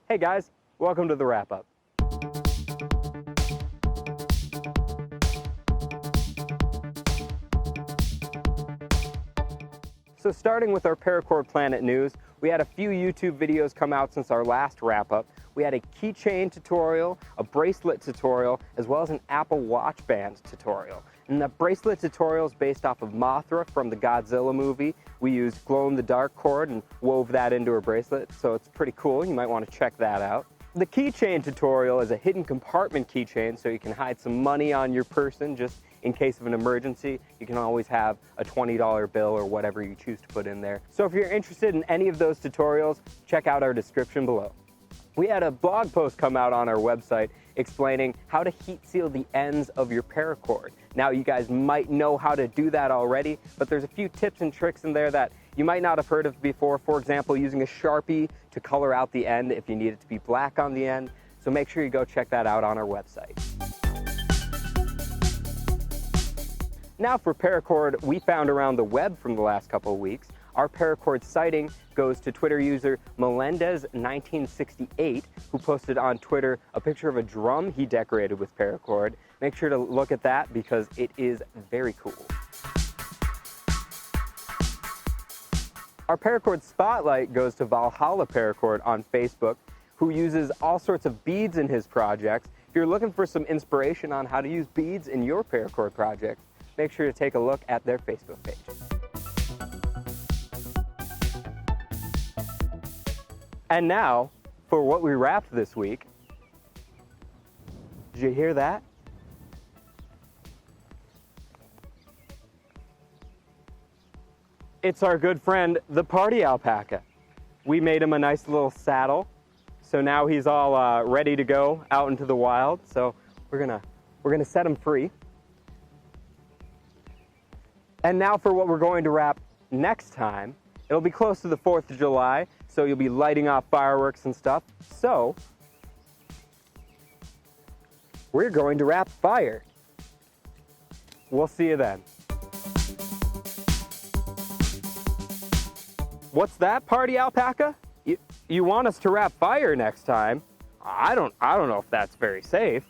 Hey guys, welcome to the wrap-up. So starting with our Paracord Planet news, we had a few YouTube videos come out since our last wrap-up. We had a keychain tutorial, a bracelet tutorial, as well as an Apple Watch band tutorial. And the bracelet tutorial is based off of Mothra from the Godzilla movie. We used glow-in-the-dark cord and wove that into her bracelet, so it's pretty cool. You might want to check that out. The keychain tutorial is a hidden compartment keychain, so you can hide some money on your person just in case of an emergency. You can always have a $20 bill or whatever you choose to put in there. So if you're interested in any of those tutorials, check out our description below. We had a blog post come out on our website explaining how to heat seal the ends of your paracord. Now you guys might know how to do that already, but there's a few tips and tricks in there that you might not have heard of before. For example, using a Sharpie to color out the end if you need it to be black on the end. So make sure you go check that out on our website. Now for paracord we found around the web from the last couple of weeks. Our paracord sighting goes to Twitter user Melendez1968, who posted on Twitter a picture of a drum he decorated with paracord. Make sure to look at that because it is very cool. Our paracord spotlight goes to Valhalla Paracord on Facebook, who uses all sorts of beads in his projects. If you're looking for some inspiration on how to use beads in your paracord project, make sure to take a look at their Facebook page. And now, for what we wrapped this week. Did you hear that? It's our good friend, the party alpaca. We made him a nice little saddle, so now he's all ready to go out into the wild. So we're gonna set him free. And now for what we're going to wrap next time. It'll be close to the 4th of July, so you'll be lighting off fireworks and stuff. So we're going to wrap fire. We'll see you then. What's that, party alpaca? You want us to wrap fire next time? I don't know if that's very safe.